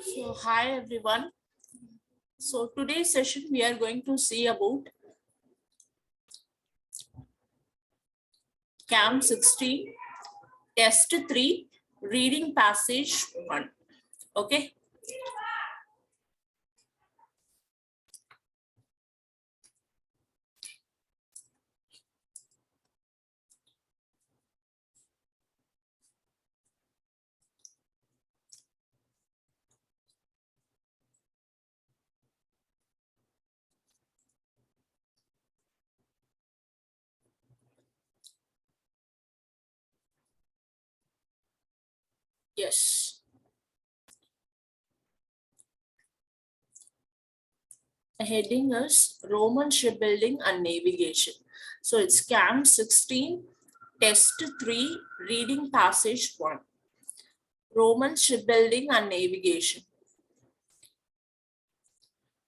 So hi everyone. So today's session we are going to see about CAM 16 test 3 reading passage 1. Okay. Yes. The heading is Roman shipbuilding and navigation. So it's CAM 16 test 3 reading passage 1. Roman shipbuilding and navigation.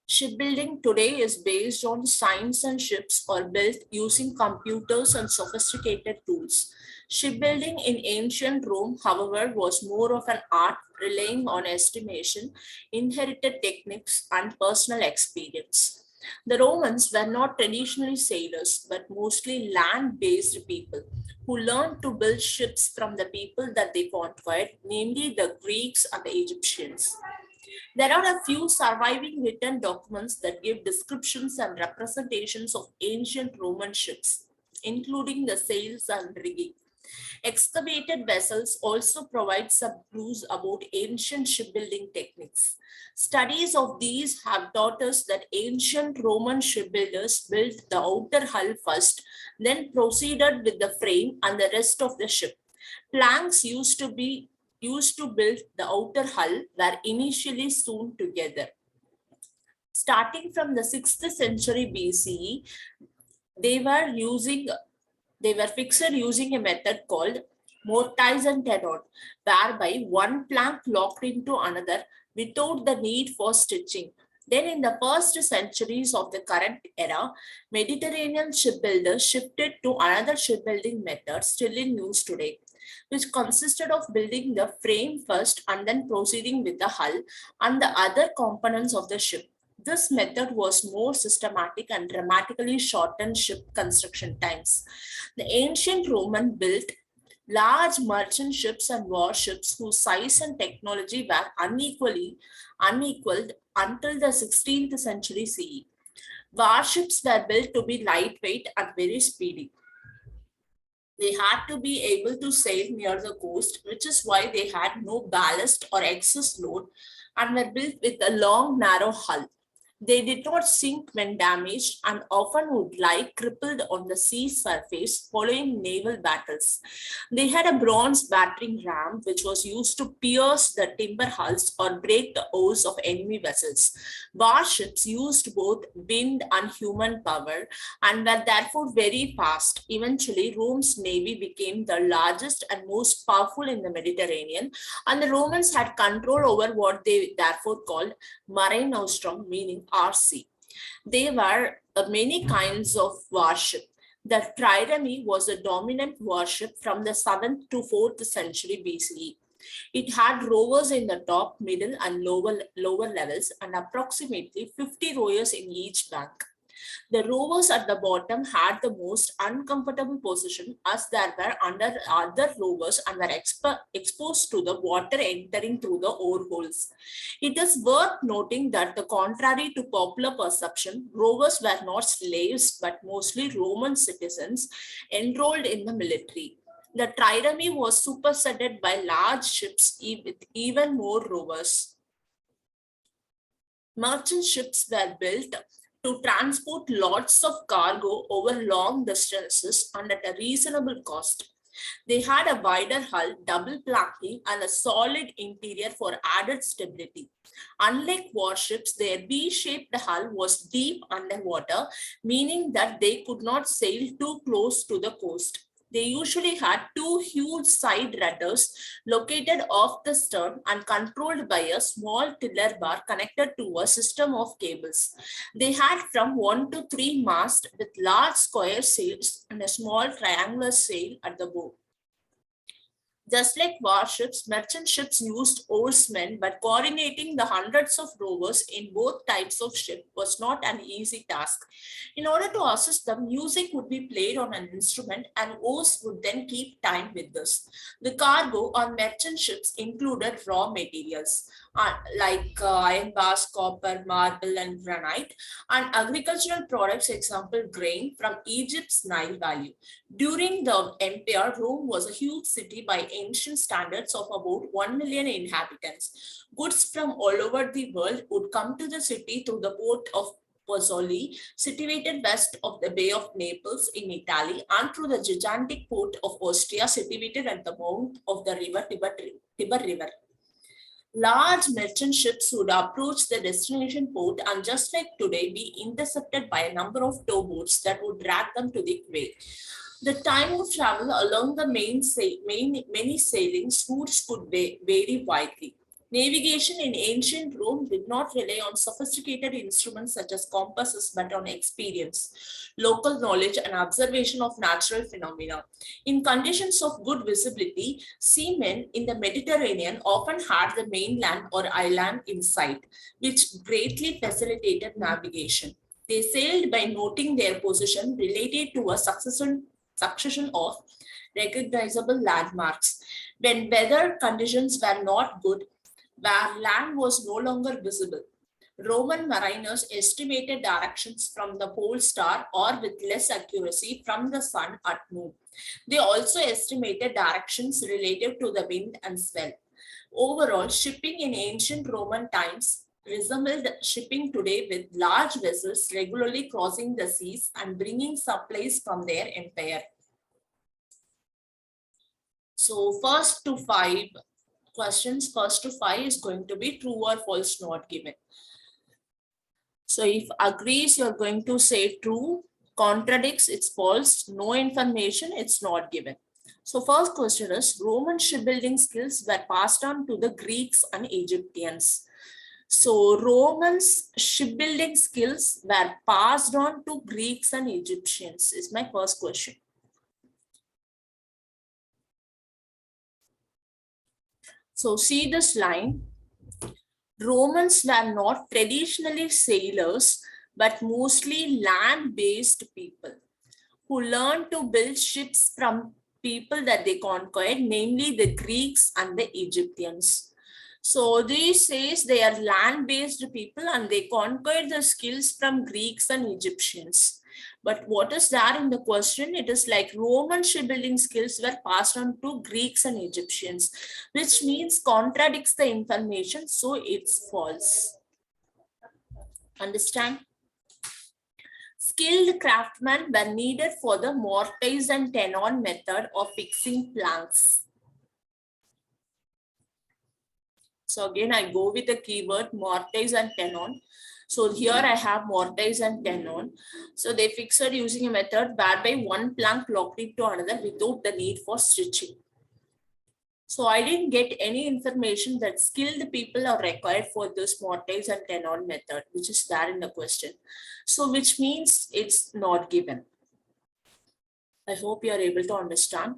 Shipbuilding today is based on science, and ships are built using computers and sophisticated tools. Shipbuilding in ancient Rome, however, was more of an art relying on estimation, inherited techniques, and personal experience. The Romans were not traditionally sailors, but mostly land based people who learned to build ships from the people that they conquered, namely the Greeks and the Egyptians. There are a few surviving written documents that give descriptions and representations of ancient Roman ships, including the sails and rigging. Excavated vessels also provide some clues about ancient shipbuilding techniques. Studies of these have taught us that ancient Roman shipbuilders built the outer hull first, then proceeded with the frame and the rest of the ship. Planks used to build the outer hull were initially sewn together. Starting from the 6th century BCE, they were using they were fixed using a method called mortise and tenon, whereby one plank locked into another without the need for stitching. Then, in the first centuries of the current era, Mediterranean shipbuilders shifted to another shipbuilding method still in use today, which consisted of building the frame first and then proceeding with the hull and the other components of the ship. This method was more systematic and dramatically shortened ship construction times. The ancient Roman built large merchant ships and warships whose size and technology were unequaled until the 16th century CE. Warships were built to be lightweight and very speedy. They had to be able to sail near the coast, which is why they had no ballast or excess load and were built with a long, narrow hull. They did not sink when damaged and often would lie crippled on the sea surface following naval battles. They had a bronze battering ram which was used to pierce the timber hulls or break the oars of enemy vessels. Warships used both wind and human power and were therefore very fast. Eventually, Rome's navy became the largest and most powerful in the Mediterranean, and the Romans had control over what they therefore called Mare Nostrum, meaning RC. There were many kinds of warship. The trireme was a dominant warship from the 7th to 4th century BCE. It had rowers in the top, middle, and lower levels, and approximately 50 rowers in each bank. The rowers at the bottom had the most uncomfortable position as there were under other rowers and were exposed to the water entering through the oar holes. It is worth noting that, the contrary to popular perception, rowers were not slaves but mostly Roman citizens enrolled in the military. The trireme was superseded by large ships with even more rowers. Merchant ships were built to transport lots of cargo over long distances and at a reasonable cost. They had a wider hull, double planking, and a solid interior for added stability. Unlike warships, their V-shaped hull was deep underwater, meaning that they could not sail too close to the coast. They usually had two huge side rudders located off the stern and controlled by a small tiller bar connected to a system of cables. They had from 1 to 3 masts with large square sails and a small triangular sail at the bow. Just like warships, merchant ships used oarsmen, but coordinating the hundreds of rowers in both types of ship was not an easy task. In order to assist them, music would be played on an instrument and oars would then keep time with this. The cargo on merchant ships included raw materials like iron bars, copper, marble, and granite, and agricultural products, example grain from Egypt's Nile Valley. During the empire, Rome was a huge city by ancient standards of about 1 million inhabitants. Goods from all over the world would come to the city through the port of Pozzuoli, situated west of the Bay of Naples in Italy, and through the gigantic port of Ostia, situated at the mouth of the Tiber River. Large merchant ships would approach the destination port and, just like today, be intercepted by a number of towboats that would drag them to the quay. The time of travel along the many sailing routes could vary widely. Navigation in ancient Rome did not rely on sophisticated instruments such as compasses, but on experience, local knowledge, and observation of natural phenomena. In conditions of good visibility, seamen in the Mediterranean often had the mainland or island in sight, which greatly facilitated navigation. They sailed by noting their position related to a succession of recognizable landmarks. When weather conditions were not good, where land was no longer visible, Roman mariners estimated directions from the pole star or with less accuracy from the sun at noon. They also estimated directions related to the wind and swell. Overall, shipping in ancient Roman times resembled shipping today, with large vessels regularly crossing the seas and bringing supplies from their empire. So first to five is going to be true or false, not given. So if agrees, you're going to say true, contradicts, it's false, no information, it's not given. So first question is, Roman shipbuilding skills were passed on to the Greeks and Egyptians. So Romans shipbuilding skills were passed on to Greeks and Egyptians is my first question. So see this line. Romans were not traditionally sailors, but mostly land-based people who learned to build ships from people that they conquered, namely the Greeks and the Egyptians. So this says they are land-based people and they conquered the skills from Greeks and Egyptians. But what is there in the question? It is like Roman shipbuilding skills were passed on to Greeks and Egyptians, which means contradicts the information, so it's false. Understand? Skilled craftsmen were needed for the mortise and tenon method of fixing planks. So again, I go with the keyword mortise and tenon. So here I have mortise and tenon. So they fixed using a method whereby one plank locked into another without the need for stitching. So I didn't get any information that skilled people are required for this mortise and tenon method, which is there in the question. So which means it's not given. I hope you are able to understand.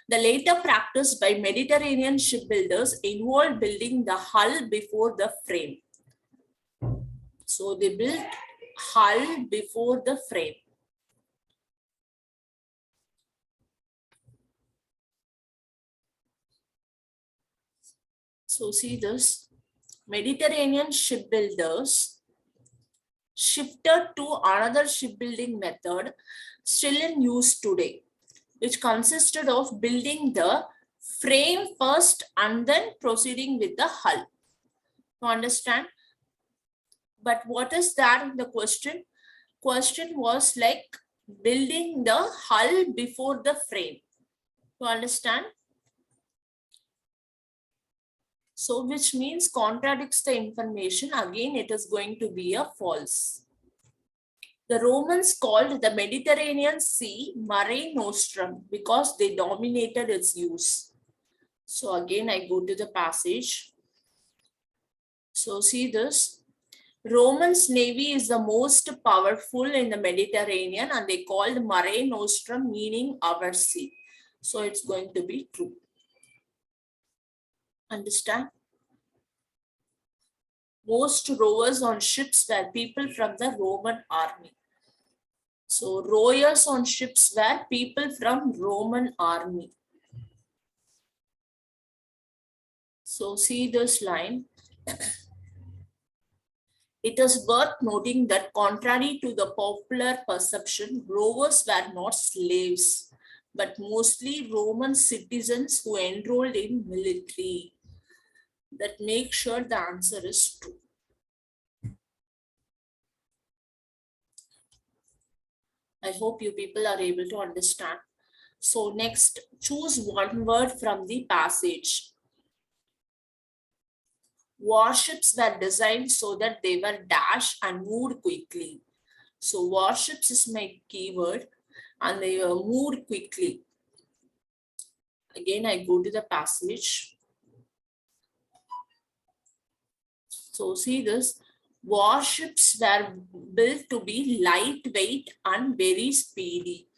The later practice by Mediterranean shipbuilders involved building the hull before the frame. So they built hull before the frame. So see this, Mediterranean shipbuilders shifted to another shipbuilding method still in use today, which consisted of building the frame first and then proceeding with the hull. You understand? But what is that in the question? Question was like building the hull before the frame. You understand? So which means contradicts the information. Again, it is going to be a false. The Romans called the Mediterranean Sea Mare Nostrum because they dominated its use. So again, I go to the passage. So see this. Romans navy is the most powerful in the Mediterranean and they called Mare Nostrum, meaning our sea. So it's going to be true. Understand? Most rowers on ships were people from the Roman army. So rowers on ships were people from Roman army. So see this line. It is worth noting that contrary to the popular perception, rowers were not slaves, but mostly Roman citizens who enrolled in military. That makes sure the answer is true. I hope you people are able to understand. So next, choose one word from the passage. Warships were designed so that they were dash and moved quickly. So warships is my keyword and they were moved quickly. Again, I go to the passage. So see this, warships were built to be lightweight and very speedy.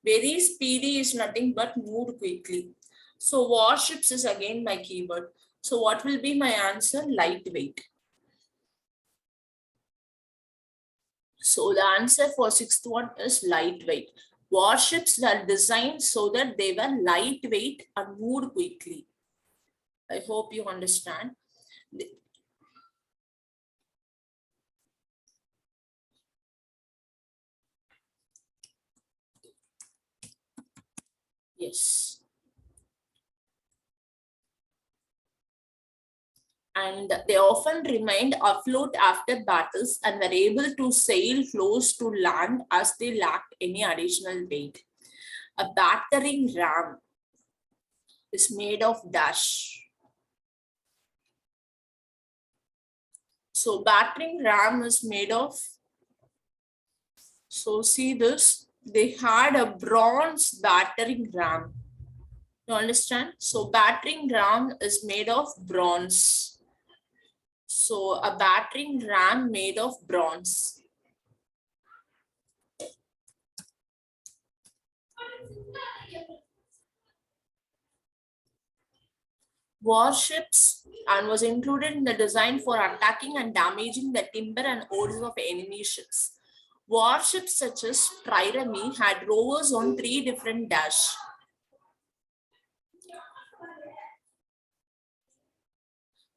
Very speedy is nothing but moved quickly. So warships is again my keyword. So what will be my answer? Lightweight. So the answer for sixth one is lightweight. Warships were designed so that they were lightweight and moved quickly. I hope you understand. Yes. And they often remained afloat after battles and were able to sail close to land as they lacked any additional weight. A battering ram is made of dash. So battering ram is made of, so see this, they had a bronze battering ram. You understand? So battering ram is made of bronze. So a battering ram made of bronze. Warships and was included in the design for attacking and damaging the timber and oars of enemy ships. Warships such as trireme had rowers on 3 different dash.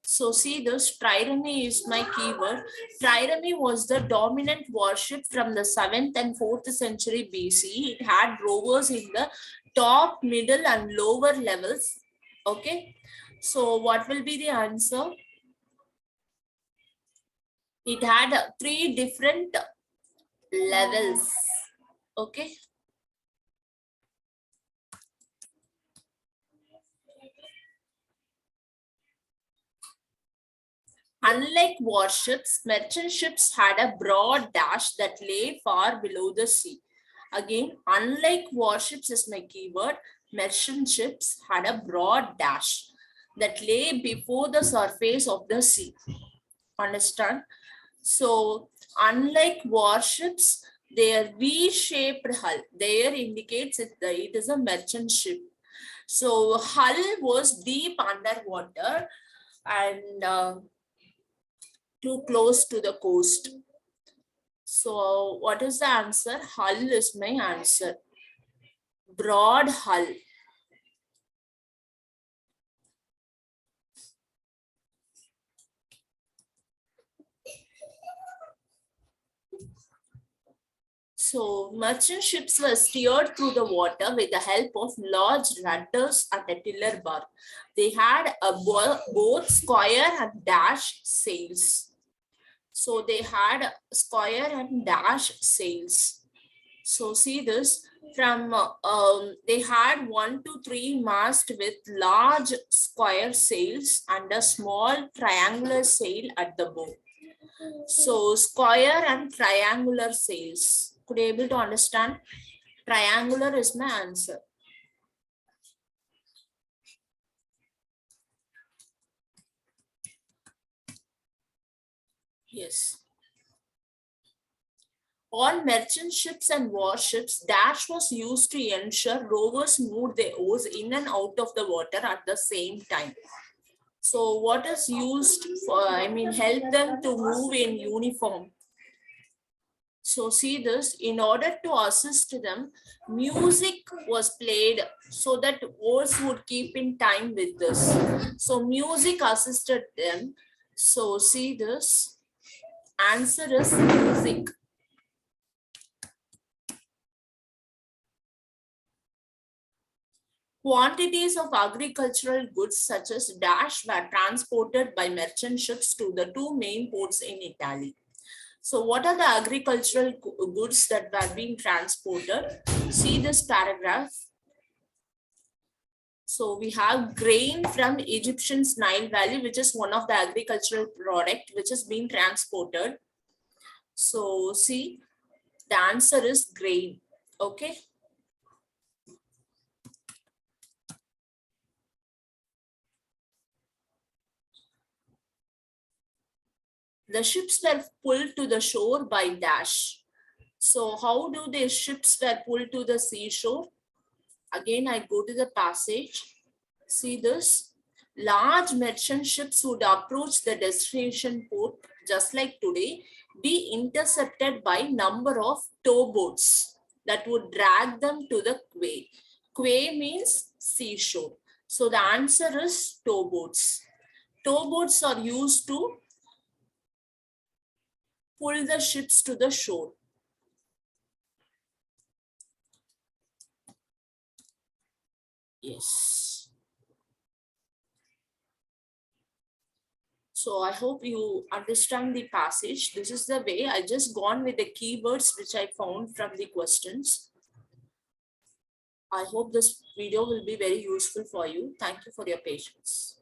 So see this, trireme is my keyword. Trireme was the dominant warship from the 7th and 4th century BC. It had rowers in the top, middle and lower levels. Okay. So what will be the answer? It had 3 different levels. Okay. Unlike warships, merchant ships had a broad dash that lay far below the sea. Again, unlike warships is my keyword, merchant ships had a broad dash that lay before the surface of the sea. Understand? So, unlike warships, their V-shaped hull, there indicates it is a merchant ship. So, hull was deep underwater and too close to the coast. So what is the answer? Hull is my answer. Broad hull. So merchant ships were steered through the water with the help of large rudders and a tiller bar. They had a both square and dash sails. So they had square and dash sails. So see this, from they had 1 to 3 mast with large square sails and a small triangular sail at the bow. So square and triangular sails. Could you able to understand? Triangular is my answer. Yes. On merchant ships and warships, dash was used to ensure rowers moved their oars in and out of the water at the same time. So what is used for, help them to move in uniform. So see this, in order to assist them, music was played so that oars would keep in time with this. So music assisted them. So see this, answer is music. Quantities of agricultural goods such as dash were transported by merchant ships to the two main ports in Italy. So what are the agricultural goods that were being transported? See this paragraph. So we have grain from Egyptian's Nile Valley, which is one of the agricultural product which is being transported. So see, the answer is grain. Okay. The ships were pulled to the shore by dash. So how do the ships were pulled to the seashore? Again, I go to the passage. See this. Large merchant ships would approach the destination port, just like today, be intercepted by number of towboats that would drag them to the quay. Quay means seashore. So the answer is towboats. Towboats are used to pull the ships to the shore. Yes. So I hope you understand the passage. This is the way I just gone with the keywords which I found from the questions. I hope this video will be very useful for you. Thank you for your patience.